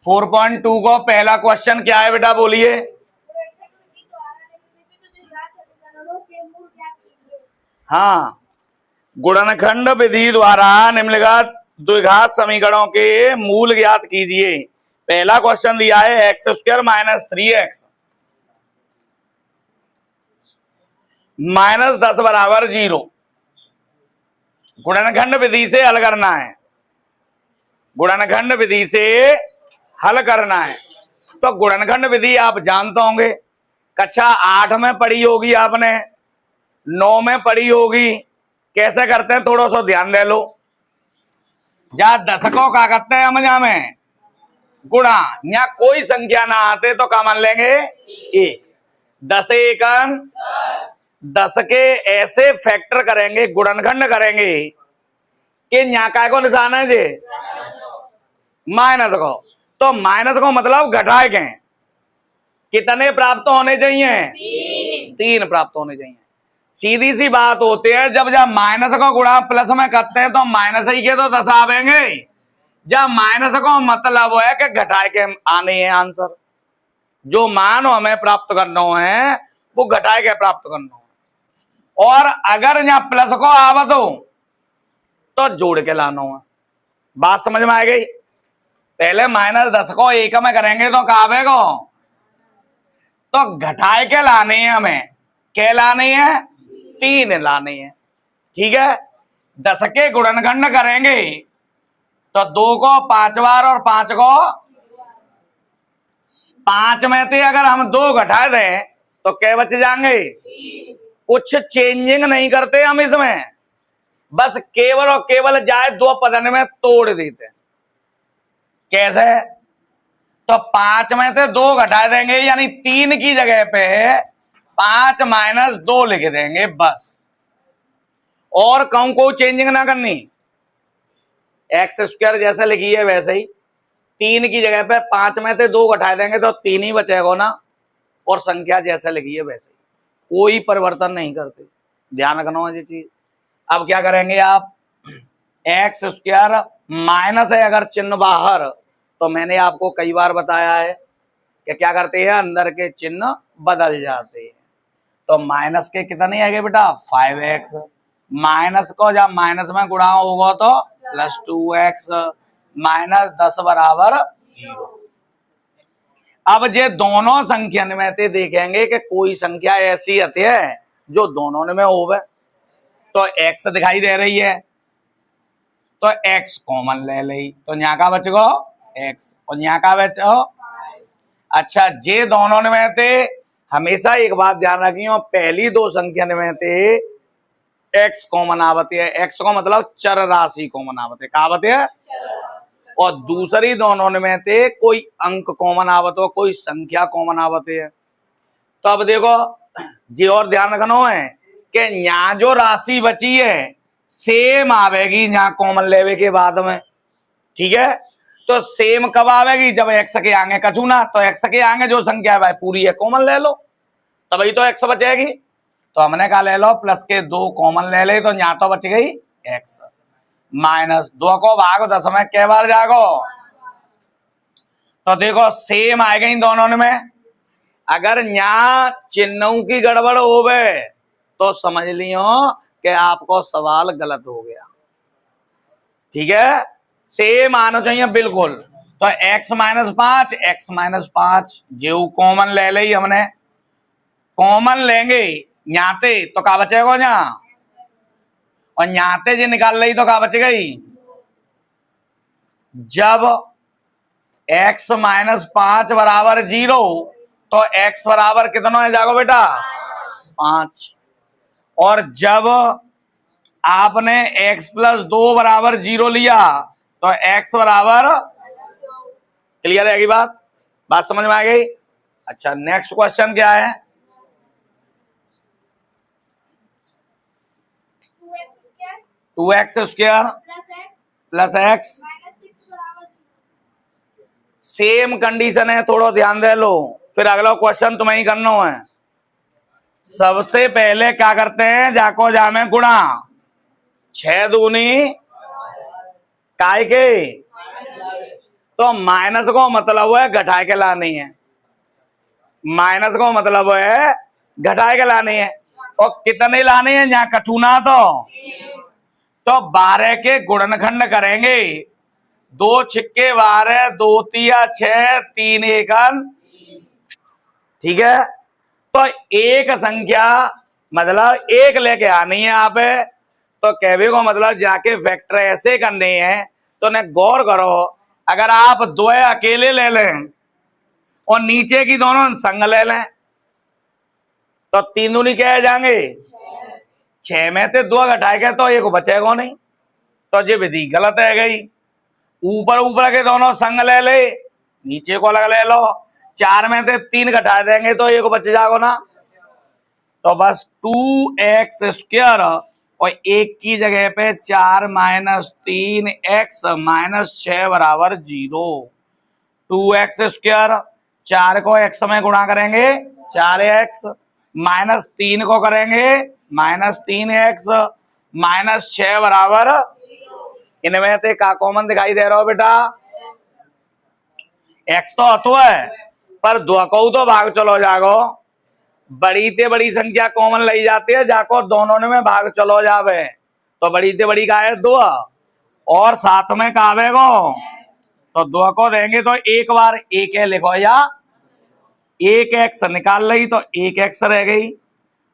4.2 को पहला क्वेश्चन क्या है बेटा, बोलिए। हाँ, गुणनखंड विधि द्वारा निम्नलिखित द्विघात समीकरणों के मूल ज्ञात कीजिए। पहला क्वेश्चन दिया है x square minus 3x minus 10 बराबर 0। गुणनखंड विधि से हल करना है, गुणनखंड विधि से हल करना है। तो गुणनखंड विधि आप जानते होंगे, कक्षा 8 में पढ़ी होगी आपने, 9 में पढ़ी होगी। कैसे करते हैं थोड़ा सा ध्यान दे लो। जा 10 को क्या करते हैं हम जा में गुणा, या कोई संख्या ना आते तो क्या मान लेंगे 1। 10 एकन 10 के ऐसे फैक्टर करेंगे, गुणनखंड करेंगे कि यहाँ काय को निशान है जे माइनस को। तो माइनस को मतलब घटाए गए, कितने प्राप्त होने चाहिए 3 प्राप्त होने चाहिए। सीधी सी बात होती है, जब माइनस को गुणा प्लस में करते हैं तो माइनस ही के तो 10 आवेंगे। जब माइनस को मतलब है कि घटाए के आने हैं आंसर, जो मान हमें प्राप्त करना है वो घटाए के प्राप्त करना है। और अगर यहाँ प्लस को आवत हो तो जोड़ के लाना है। बात समझ में आ गई। पहले माइनस 10 को 1 में करेंगे तो क्या आवेगा, तो घटाए के लाने हैं हमें, क्या लाने हैं 3 लाने हैं। ठीक है, 10 के गुणनखंड करेंगे तो 2 को 5 बार और 5 को 5 में से अगर हम 2 घटा दें तो क्या बच जाएंगे। कुछ चेंजिंग नहीं करते हम इसमें, बस केवल और केवल जाए 2 पदन में तोड़ देते। कैसे, तो 5 में से 2 घटा देंगे, यानी 3 की जगह पे 5 माइनस 2 लिख देंगे बस। और कहूं कोई चेंजिंग ना करनी, एक्स स्क्वायर जैसे लिखी है वैसे ही 3 की जगह पे 5 में से 2 घटा देंगे तो 3 ही बचेगा ना। और संख्या जैसे लिखी है वैसे ही, कोई परिवर्तन नहीं करते, ध्यान रखना ये चीज। अब क्या करेंगे आप, एक्स स्क्वायर माइनस है अगर चिन्ह बाहर, तो मैंने आपको कई बार बताया है कि क्या करते हैं अंदर के चिन्ह बदल जाते हैं। तो माइनस के कितने आएंगे बेटा 5x, माइनस को जब माइनस में गुणा होगा तो प्लस 2x माइनस 10 बराबर 0। अब ये दोनों संख्या में से देखेंगे कि कोई संख्या ऐसी आती है जो दोनों में होवे। तो x दिखाई दे रही है तो x कॉमन ले ली, तो यहाँ का बचेगा x और यहाँ का बचो। अच्छा, ये दोनों में थे, हमेशा एक बात ध्यान रखिए, पहली 2 संख्या में थे x कॉमन आवती है, x को मतलब चर राशि कॉमन आवती है, क्या आवती है। और दूसरी दोनों में थे कोई अंक कॉमन आवत हो, कोई संख्या कॉमन आवती है। तो अब देखो जी, और ध्यान रखना है कि यहाँ जो राशि बची है सेम आवेगी यहाँ कॉमन लेवे के बाद में। ठीक है, तो सेम कब आवेगी, जब x के आगे कछू ना, तो x के आगे जो संख्या है भाई पूरी है कॉमन ले लो, तभी तो x बचेगी। तो हमने कहा ले लो प्लस के 2 कॉमन ले ले, तो यहाँ तो बच गई x माइनस 2 को भागो 10 में कै बार जागो, तो देखो सेम आएगा इन दोनों में। अगर यहाँ चिन्हों की गड़बड़ होवे तो समझ लियो कि आपको सवाल गलत हो गया। ठीक है, सेम आना चाहिए बिल्कुल। तो x माइनस 5 x माइनस 5 जो कॉमन ले ली हमने, कॉमन लेंगे यहाँ पे तो क्या बचेगा यहाँ, और यहाँ पे जो निकाल ली तो क्या बच गई। जब x माइनस 5 बराबर 0 तो x बराबर कितना है जागो बेटा 5। और जब आपने x प्लस 2 बराबर 0 लिया तो x बराबर, क्लियर है बात समझ में आ गई। अच्छा, नेक्स्ट क्वेश्चन क्या है, 2x square plus x, same condition है, थोड़ा ध्यान दे लो, फिर अगला क्वेश्चन तुम्हें ही करना है। सबसे पहले क्या करते हैं, जाको जामे गुणा, 6 दूनी काय के तो माइनस को मतलब है घटा के लानी है, माइनस को मतलब है घटा के लानी है। और कितने लाने हैं यहाँ कचूना तो 12 के गुणनखंड करेंगे, 2 छिक्के 12, 2 तिया 6, 3 एकन, ठीक है। तो एक संख्या मतलब एक लेके आनी है यहाँ पे, तो कहने को मतलब जाके फैक्टर ऐसे करने हैं। तो ने गौर करो, अगर आप 2 अकेले ले लें और नीचे की दोनों संग ले लें तो 3 दूनी क्या जाएंगे 6 में से 2 घटाएगा तो एक बचेगा नहीं, तो ये विधि गलत है गई। ऊपर ऊपर के दोनों संग ले ले, नीचे को अलग ले लो, 4 में से 3 घटा देंगे तो एक बच जाएगा ना। तो बस 2x² और एक की जगह पे 4 - 3x - 6 बराबर 0। 2x², 4 को x में गुणा करेंगे 4x, -3 को करेंगे -3x, -6 बराबर, इनमें से का कॉमन दिखाई दे रहा हो बेटा? x तो अतो है पर 2 को तो भाग चलो जागो, बड़ी ते बड़ी संख्या कॉमन ली जाती है, जाको दोनों में भाग चलो जावे तो बड़ी ते बड़ी का है 2 और साथ में का आवेगो तो 2 को देंगे तो एक बार एक है लिखो, या एक एक्स निकाल ली तो एक एक्स रह गई,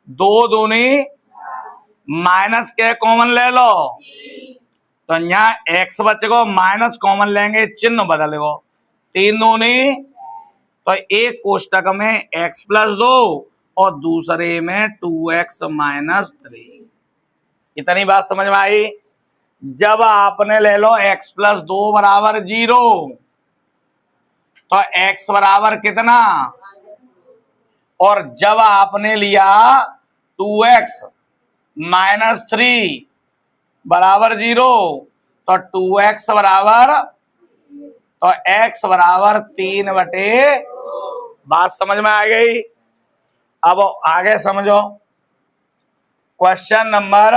2 दूनी माइनस के कॉमन ले लो तो यहाँ एक्स बचे को माइनस कॉमन लेंगे, चिन्ह बदल गो, 3 दूनी तो एक कोष्टक में x+2 और दूसरे में 2x - 3। इतनी बात समझ में आई? जब आपने ले लो x+2 बराबर 0 तो x बराबर कितना, और जब आपने लिया 2x - 3 बराबर 0 तो 2x बराबर, तो x बराबर 3/2। बात समझ में आ गई? अब आगे समझो क्वेश्चन नंबर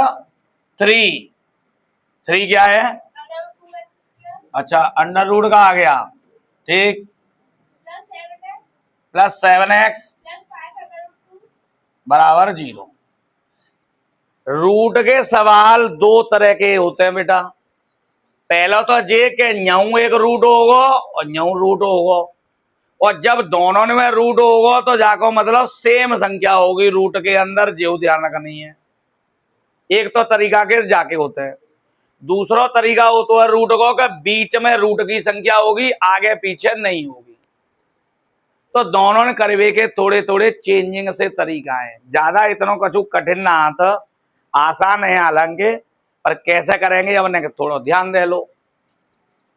3 क्या है? अच्छा √2 का आ गया, ठीक, +7x बराबर 0। रूट के सवाल 2 तरह के होते हैं बेटा। पहला तो ये कि न्यू एक रूट होगा और न्यू रूट होगा, और जब दोनों में रूट होगा तो जाको मतलब सेम संख्या होगी रूट के अंदर, जो ध्यान रखनी है। एक तो तरीका के जाके होते हैं, दूसरा तरीका होता है रूट को कि बीच में रूट की संख्या होगी, आगे पीछे नहीं होगी। तो दोनों ने करवे के थोड़े थोड़े चेंजिंग से तरीका है, ज्यादा इतना कछु कठिन ना आता, आसान है हालांकि, पर कैसे करेंगे अब ने थोड़ा ध्यान दे लो।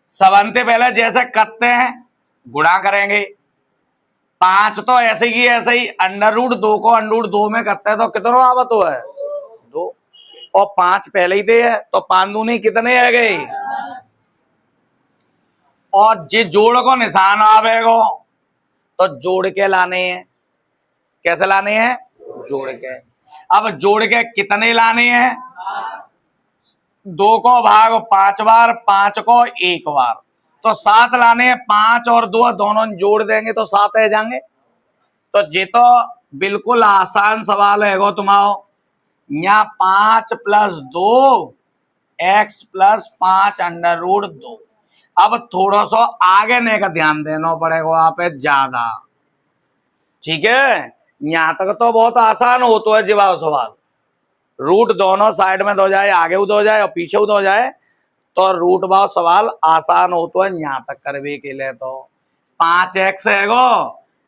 सबसे पहले जैसे करते हैं गुणा करेंगे, 5 तो ऐसे ही ऐसे ही, √2 को √2 में करते हैं तो कितना आवत हो है 2, और 5 पहले ही दे है तो 5 दूनी कितने आ गए, और जे जोड़ को निशान आवेगो तो जोड़ के लाने हैं। कैसे लाने हैं? जोड़ के। अब जोड़ के कितने लाने हैं? 2 को भाग 5 बार, 5 को 1 बार, तो 7 लाने हैं। 5 और 2 दोनों जोड़ देंगे तो 7 आ जाएंगे। तो ये तो बिल्कुल आसान सवाल है गो तुम्हारा। यहाँ 5 + 2 x + 5 √2। अब थोड़ा सा आगे ने का ध्यान देना पड़ेगा आप ज्यादा, ठीक है? यहाँ तक तो बहुत आसान हो तो है जवाब सवाल, रूट दोनों साइड में दो जाए, आगे दो जाए और पीछे दो जाए तो रूट भाव सवाल आसान हो तो है। यहाँ तक करवे के लिए तो 5x है गो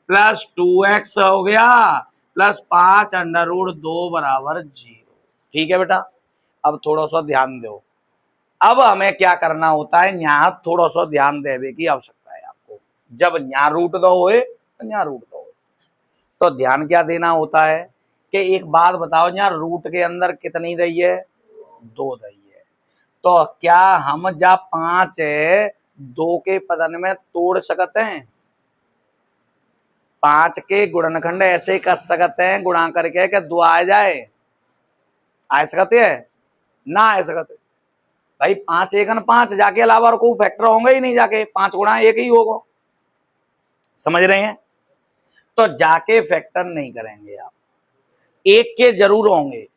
प्लस 2x हो गया प्लस 5 √2 बराबर 0। ठीक है बेटा, अब थोड़ा सा ध्यान दो। अब हमें क्या करना होता है, यहाँ थोड़ा सा ध्यान देने की आवश्यकता है आपको। जब यहाँ रूट दो होए तो यहाँ रूट दो होए, तो ध्यान क्या देना होता है कि एक बात बताओ, यहाँ रूट के अंदर कितनी दई है? 2 दई है। तो क्या हम जब 5 है 2 के पदन में तोड़ सकते हैं? 5 के गुणनखंड ऐसे कर सकते हैं गुणा करके कि 2 आ जाए? आ सकते है ना? आ सकते? भाई 5 एकन 5 जाके अलावा और कोई फैक्टर होंगे ही नहीं, जाके 5 गुणा 1 ही होगा। समझ रहे हैं? तो जाके फैक्टर नहीं करेंगे आप, 1 के जरूर होंगे।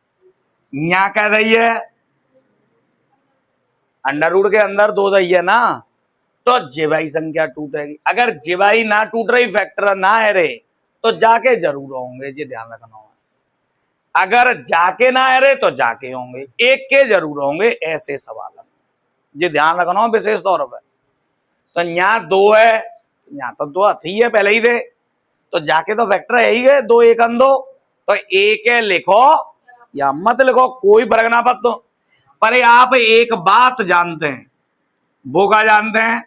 यहां कह रही है अंडर रूट के अंदर 2 दही है ना, तो जिवाई संख्या टूटेगी। अगर जिवाई ना टूट रही, फैक्टर ना है रे, तो जाके जरूर होंगे, ये ध्यान रखना होगा। अगर जाके ना है रे तो जाके होंगे, 1 के जरूर होंगे, ऐसे सवाल ये ध्यान रखना हो विशेष तौर पर। तो यहाँ 2 है, यहाँ तो 2 थी है पहले ही थे, तो जाके तो फैक्टर है ही है, 2 एकन 2, तो 1 है लिखो या मत लिखो, कोई फर्क ना पड़ता। पर आप एक बात जानते हैं, वो क्या जानते हैं?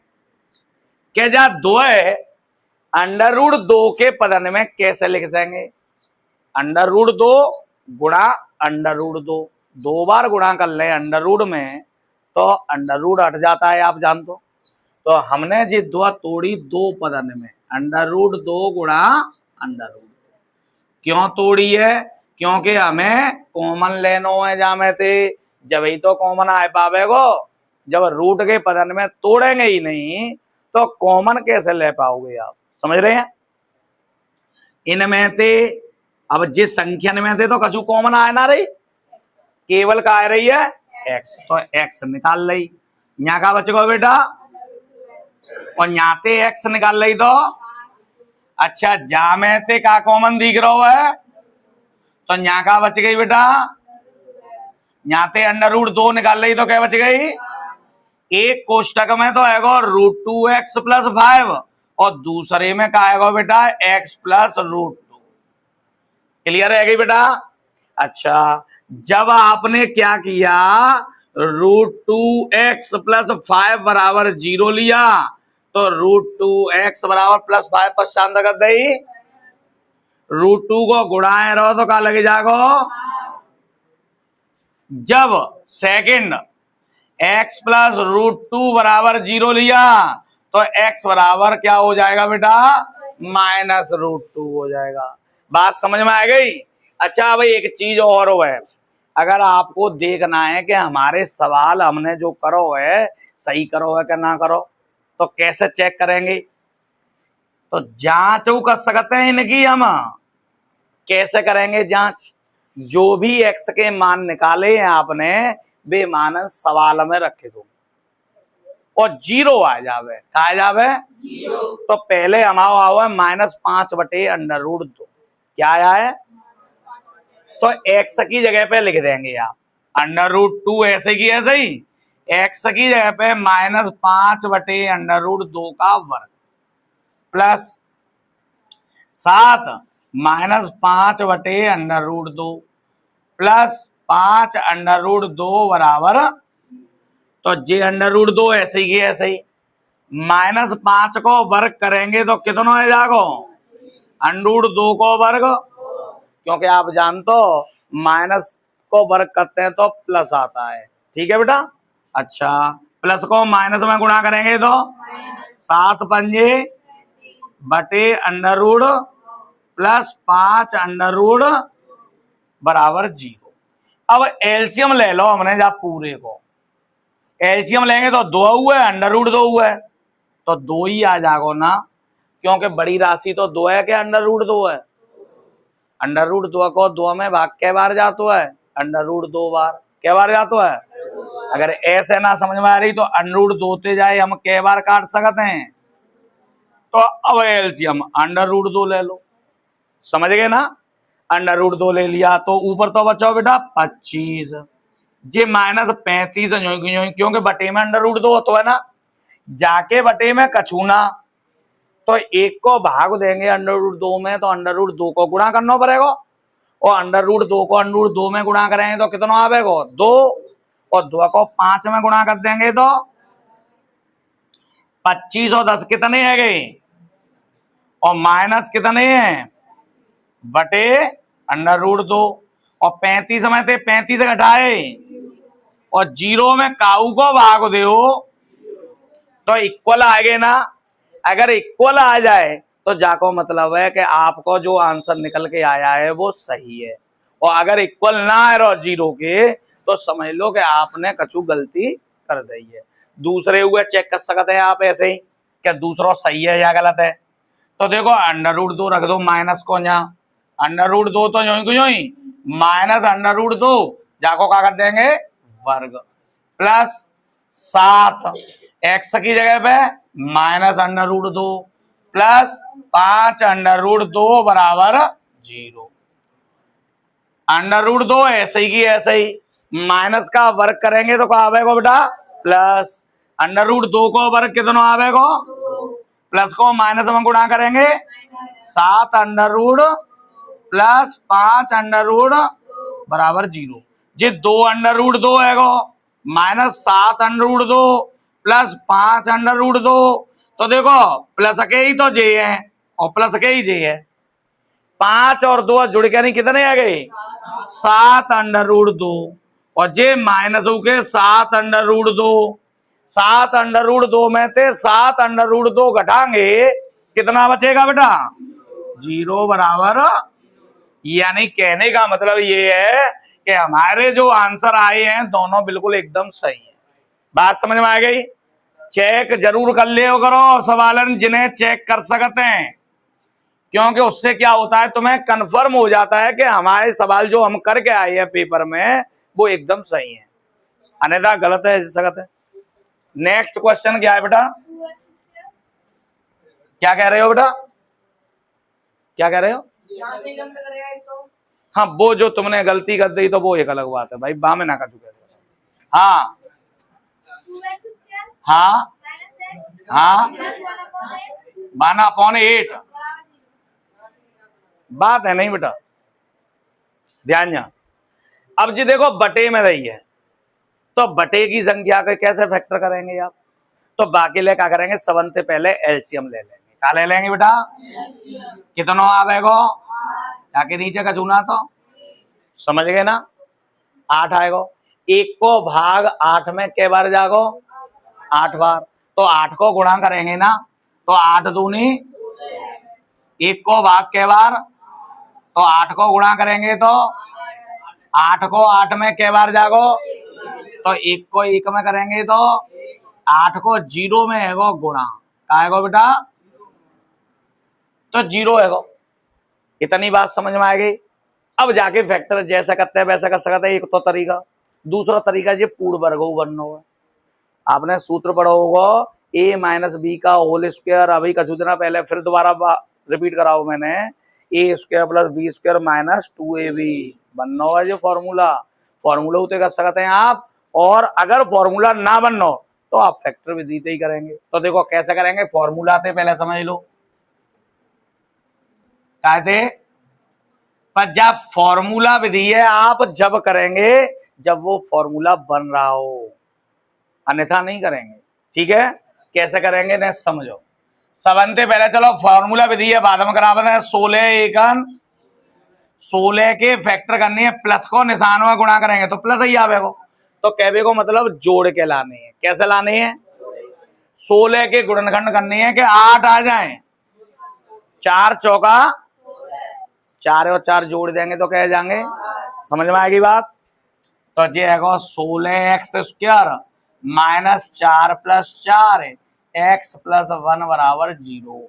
क्या जा 2 है, अंडर रूट 2 के पदन में कैसे लिख देंगे? अंडर रूट 2 गुणा अंडर रूट 2, 2 बार गुणा कर ले अंडर रूट में तो अंडर रूट हट जाता है, आप जानते हो। तो हमने जी 2 तोड़ी 2 पदन में, अंडर रूट 2 गुणा अंडर रूट। क्यों तोड़ी है? क्योंकि हमें कॉमन लेनो है, जामे थे जब ही तो कॉमन आ पावेगो। जब रूट के पदन में तोड़ेंगे ही नहीं तो कॉमन कैसे ले पाओगे आप? समझ रहे हैं? इनमें थे, अब जिस संख्या में थे तो कछु कॉमन आए ना रही, केवल का आ रही है x, तो x निकाल ली। यहाँ का बच गो बेटा, और यहाँ पे x निकाल ली तो अच्छा, जामे थे का कॉमन दिख रहा है, तो यहाँ का बच गई बेटा, यहाँ पे अंडर रूट 2 निकाल ली तो क्या बच गई? एक कोष्टक में तो आएगा √2x + 5 और दूसरे में क्या आएगा बेटा? x + √2। क्लियर है गई बेटा? अच्छा, जब आपने क्या किया, √2x + 5 बराबर 0 लिया, तो √2x बराबर +5 पश्चात कर दई, √2 को गुणाए रहो तो क्या लगे जाएगा? जब सेकंड x + √2 बराबर 0 लिया तो x बराबर क्या हो जाएगा बेटा? -√2 हो जाएगा। बात समझ में आ गई? अच्छा भाई, एक चीज और है, अगर आपको देखना है कि हमारे सवाल हमने जो करो है सही करो है कि ना करो, तो कैसे चेक करेंगे? तो जांच कर सकते हैं इनकी, हम कैसे करेंगे जांच? जो भी x के मान निकाले हैं आपने, वे मान सवाल में रखे दो और 0 आ जावे, आ जावे 0। तो पहले हमारा हुआ -5/√2, क्या आया है? तो x की जगह पे लिख देंगे आप √2, ऐसे की ऐसे ही x की जगह पे -5/√2 का वर्ग प्लस 7 -5/√2 प्लस 5/√2 बराबर, तो जे √2 ऐसे ही ऐसे ही, -5 को वर्ग करेंगे तो कितना हो जाएगा? √2 को वर्ग, क्योंकि आप जानते हो माइनस को वर्ग करते हैं तो प्लस आता है, ठीक है बेटा? अच्छा, प्लस को माइनस में गुणा करेंगे तो 7 पंजे बटे √, प्लस 5 बराबर 0। अब एलसीएम ले लो, हमने जब पूरे को एलसीएम लेंगे तो 2 हुए, √2 हुए, तो 2 ही आ जाएगा ना, क्योंकि बड़ी राशि तो 2 है, क्या √2 है? √2 को 2 में भाग कै बार जाता है? √2 बार। कै बार जाता है? अगर ऐसे ना समझ में आ रही तो √2 ते जाए हम कै बार काट सकते हैं? तो अब एलसीएम √2 ले लो, समझ गए ना? √2 ले लिया तो ऊपर तो बचाओ बेटा 25, जे -35 क्योंकि बटे में √2 होता है ना, जाके बटे में कछूना, तो 1 को भाग देंगे √2 में, तो √2 को गुणा करना पड़ेगा, और √2 को √2 में गुणा करेंगे तो कितना आवेगा? 2, और 2 को 5 में गुणा कर देंगे तो 25 और 10 कितने है गए, और माइनस कितने हैं बटे √2, और 35 में थे 35 घटाए और 0 में काऊ को भाग दो तो इक्वल आएगा ना। अगर इक्वल आ जाए तो जाको मतलब है कि आपको जो आंसर निकल के आया है वो सही है, और अगर इक्वल ना आए 0 के तो समझ लो कि आपने कछु गलती कर दिए। दूसरे हुए चेक कर सकते हैं आप ऐसे ही क्या दूसरा सही है या गलत है। तो देखो √2 रख दो माइनस को यहाँ, √2 तो जो ही माइनस √2 जाको क्या कर देंगे वर्ग प्लस 7 एक्स की जगह पे माइनस √2 प्लस 5 √2 बराबर 0। √2 ऐसे ही की ऐसे ही माइनस का वर्ग करेंगे तो क्या आवेगा बेटा प्लस √2 को वर्ग कितना आवेगा प्लस को माइनस में गुणा करेंगे 7 अंडर प्लस 5 अंडर बराबर 0। जी 2 √2 है माइनस 7 √2 प्लस 5 √2 तो देखो प्लस के ही तो जे है और प्लस के ही जे है 5 और 2 जुड़ के नहीं कितने आ गए 7 √2 और जे माइनस हो के 7 √2 7 √2 में थे 7 √2 घटाएंगे कितना बचेगा बेटा 0 बराबर। यानी कहने का मतलब ये है कि हमारे जो आंसर आए हैं दोनों बिल्कुल एकदम सही है। बात समझ में आ गई। चेक जरूर कर लियो करो सवालन जिन्हें चेक कर सकते हैं, क्योंकि उससे क्या होता है तुम्हें कंफर्म हो जाता है कि हमारे सवाल जो हम करके आए हैं पेपर में वो एकदम सही है, अन्यथा गलत है सकत है। नेक्स्ट क्वेश्चन क्या है बेटा, क्या कह रहे हो बेटा, क्या कह रहे हो? हाँ वो जो तुमने गलती कर दी तो वो एक अलग बात है भाई, बा में ना कर चुके। हाँ हाँ हाँ 1/8 बात है नहीं बेटा, ध्यान जा। अब जी देखो बटे में रही है तो बटे की संख्या को कैसे फैक्टर करेंगे आप, तो बाकी ले क्या करेंगे सबन से पहले एलसीएम ले लेंगे। क्या ले लेंगे बेटा कितना आवेगा ताकि नीचे का चुना तो समझ गए ना 8 आएगा। 1 को भाग 8 में कै बार जागो 8 बार, तो 8 को गुणा करेंगे ना तो 8 दूनी 1 को भाग कै बार तो 8 को गुणा करेंगे तो 8 को 8 में कै बार जागो तो 1 को 1 में करेंगे तो 8 को 0 में है गुणा का है बेटा तो 0 है। इतनी बात समझ में आ गई। अब जाके फैक्टर जैसा करते हैं वैसा कर सकते हैं, एक तो तरीका। दूसरा तरीका ये पूर्ण वर्ग बनना होगा। आपने सूत्र पढ़ा होगा a - b का होल स्क्वायर, अभी कछु दिन पहले फिर दोबारा रिपीट कराओ मैंने, a² + b² - 2ab बनना होगा जो फॉर्मूला होते कर सकते हैं आप। और अगर फॉर्मूला ना बनना हो तो आप फैक्टर विधि ही करेंगे। तो देखो कैसे करेंगे, फॉर्मूला थे पहले समझ लो कहते पर जब फॉर्मूला विधि है आप जब करेंगे जब वो फॉर्मूला बन रहा हो, अन्यथा नहीं करेंगे। ठीक है कैसे करेंगे नेक्स्ट समझो। सबनते पहले चलो फॉर्मूला विधि है बाद में करावत है 16 एकन 16 के फैक्टर करनी है, प्लस को निशान में गुणा करेंगे तो प्लस ही आवेगा। तो कहने को मतलब जोड़ के लाने हैं। कैसे लाने हैं 16 के गुणनखंड करनी है कि 8 आ जाए, 4 चौका 4 और 4 जोड़ देंगे तो कह जाएंगे, समझ में आएगी बात। तो ये है 16x² - 4 + 4 x + 1 बराबर 0।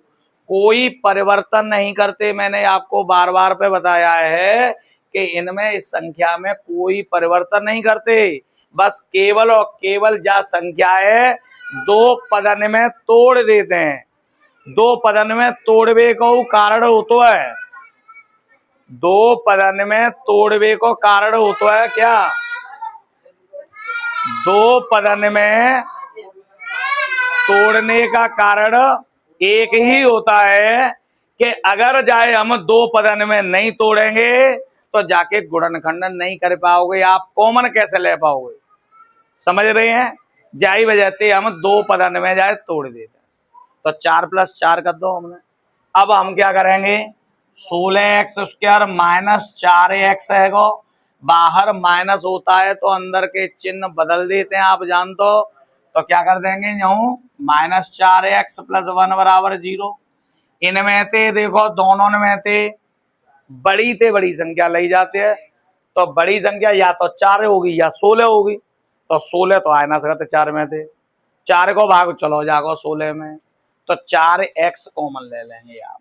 कोई परिवर्तन नहीं करते, मैंने आपको बार बार पे बताया है कि इनमें इस संख्या में कोई परिवर्तन नहीं करते, बस केवल और केवल जा संख्या है दो पदन में तोड़ देते हैं। दो पदन में तोड़वे को कारण होतो है, दो पदन में तोड़वे को कारण होता है क्या, दो पदन में तोड़ने का कारण एक ही होता है कि अगर जाए हम दो पदन में नहीं तोड़ेंगे तो जाके गुणनखंडन नहीं कर पाओगे, आप कॉमन कैसे ले पाओगे, समझ रहे हैं। जाई बजाते हम दो पदन में जाए तोड़ देते तो 4 + 4 कर दो हमने। अब हम क्या करेंगे 16x² - 4x है गो, बाहर माइनस होता है तो अंदर के चिन्ह बदल देते हैं आप जान तो क्या कर देंगे यूं -4x + 1 बराबर 0। इनमें थे देखो दोनों में थे बड़ी संख्या ली जाती है, तो बड़ी संख्या या तो 4 होगी या 16 होगी। तो 16 तो आ ना सकते 4 में थे, 4 को भाग चलो जागो 16 में, तो 4x कॉमन ले लेंगे आप।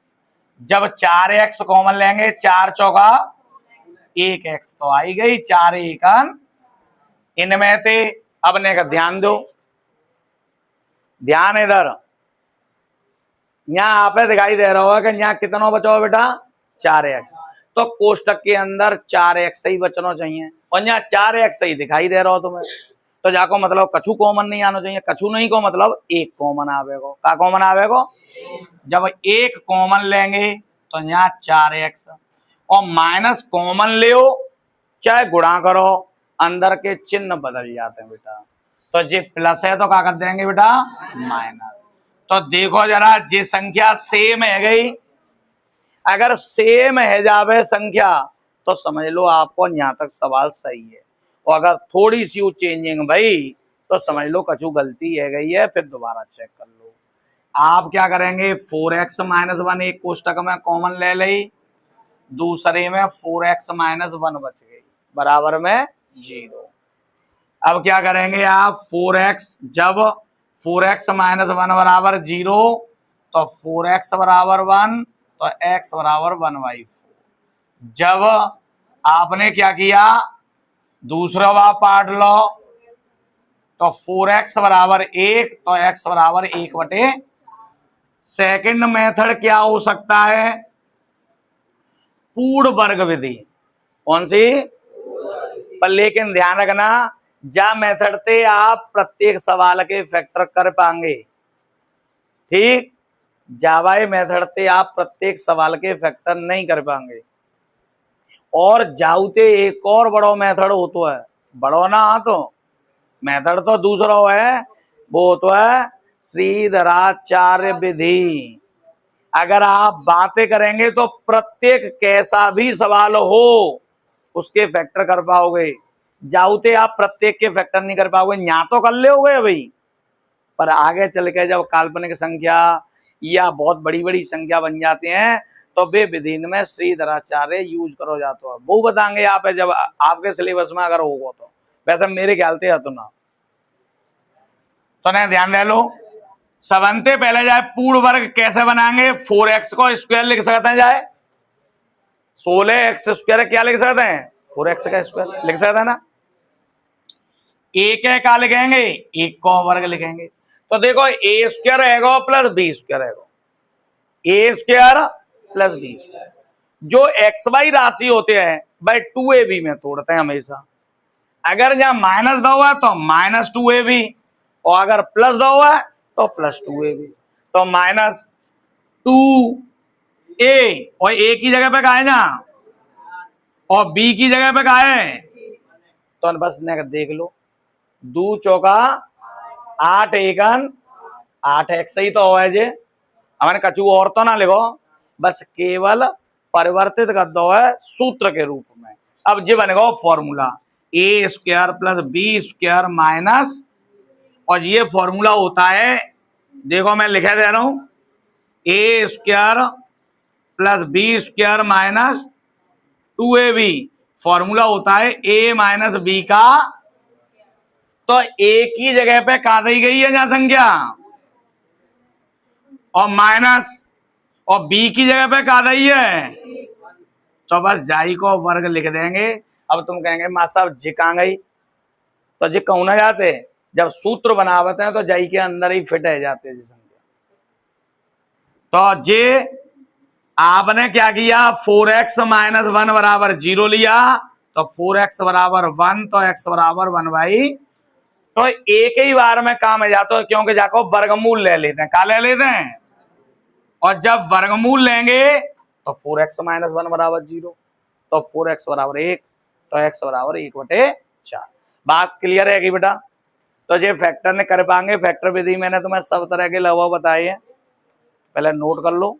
जब 4x कॉमन लेंगे 4 चौका 1x तो आई गई, 4 एकन इनमें थे। अब ने का ध्यान दो, ध्यान इधर, यहां आप दिखाई दे रहा होगा कि यहाँ कितना बचाओ बेटा 4x, तो कोष्टक के अंदर 4x ही बचना चाहिए और यहाँ 4x ही दिखाई दे रहा हो तुम्हें, तो जाको मतलब कछु कॉमन नहीं आना चाहिए। कछु नहीं को मतलब एक कॉमन आवेगो। का कॉमन आवेगो? जब एक कॉमन लेंगे तो यहाँ 4x और माइनस कॉमन ले चाहे गुणा करो, अंदर के चिन्ह बदल जाते हैं बेटा। तो जे प्लस है तो क्या कर देंगे बेटा माइनस। तो देखो जरा, जे संख्या सेम है गई, अगर सेम है जावे संख्या तो समझ लो आपको यहाँ तक सवाल सही है, और अगर थोड़ी सी चेंजिंग भाई तो समझ लो कछु गलती है गई है, फिर दोबारा चेक कर लो। आप क्या करेंगे 4x माइनस 1 एक कोष्टक में कॉमन ले ली, दूसरे में 4x माइनस 1 बच गई, बराबर में 0। अब क्या करेंगे आप 4x, जब 4x माइनस 1 बराबर 0 तो 4x बराबर 1 तो x बराबर 1/4। जब आपने क्या किया दूसरा पार्ट लो तो 4x बराबर 1 तो x बराबर 1/। सेकंड मेथड क्या हो सकता है? पूर्ण वर्ग विधि। कौन सी? पर लेकिन ध्यान रखना, जा मेथड से आप प्रत्येक सवाल के फैक्टर कर पाएंगे, ठीक। जावाई मेथड से आप प्रत्येक सवाल के फैक्टर नहीं कर पाएंगे। और जाऊते एक और बड़ो मेथड हो तो है, बड़ो ना तो मेथड तो दूसरा है, वो तो है श्रीधराचार्य विधि। अगर आप बातें करेंगे तो प्रत्येक कैसा भी सवाल हो उसके फैक्टर कर पाओगे। जाऊते आप प्रत्येक के फैक्टर नहीं कर पाओगे, यहाँ तो कर ले भाई, पर आगे चल के जब काल्पनिक संख्या या बहुत बड़ी बड़ी संख्या बन जाते हैं तो वे विधि में श्रीधराचार्य यूज करो जाता है। वो बताएंगे आप जब आपके सिलेबस में अगर होगा तो, वैसे मेरे ख्याल से है तो ना, तो नहीं ध्यान दे लो। सबनते पहले जाए पूर्ण वर्ग कैसे बनाएंगे? 4x को स्क्वायर लिख सकते हैं, जाए 16x स्क्वायर क्या लिख सकते हैं? 4x का स्क्वायर लिख सकते हैं ना। एक है क्या लिखेंगे? एक को वर्ग लिखेंगे। तो देखो ए स्क्वायर रहेगा प्लस बी स्क्वायर रहेगा, ए स्क्वायर प्लस बी स्क्वायर। जो एक्स वाई राशि होते हैं भाई 2ab में तोड़ते हैं हमेशा। अगर जहां माइनस दो हुआ तो माइनस 2ab, और अगर प्लस दो हुआ तो प्लस 2ab। तो माइनस 2a और a की जगह पे कहा है ना, और b की जगह पे कहा है, तो बस देख लो, 2 चौका 8 एकन 8x ही तो है जे। हमने कछु और तो ना लिखो, बस केवल परिवर्तित कर दो है सूत्र के रूप में। अब जे बनेगा formula A square plus B square minus, और ये फॉर्मूला होता है, देखो मैं लिखे दे रहा हूं, A square plus B square minus 2ab। Formula होता है a माइनस बी का, तो a की जगह पे का दी गई है जहां संख्या, और माइनस, और b की जगह पे का दी है, तो बस जाई को वर्ग लिख देंगे। अब तुम कहेंगे मां साहब जी कहां गई, तो जी कहूं ना जाते, जब सूत्र बनावते हैं तो जाई के अंदर ही फिट है जाते हैं संख्या। तो जे आपने क्या किया 4x माइनस 1 बराबर 0 लिया, तो 4x बराबर 1 तो x बराबर 1/। तो एक ही बार में काम है जाता है, क्योंकि जाको वर्गमूल ले लेते हैं। क्या ले लेते हैं? और जब वर्गमूल लेंगे तो 4x माइनस 1 बराबर 0, तो 4x बराबर 1 तो x बराबर 1/4। बात क्लियर है कि बेटा? तो ये फैक्टर ने कर पाएंगे। फैक्टर विधि मैंने तुम्हें सब तरह के लगभग बताए हैं, पहले नोट कर लो।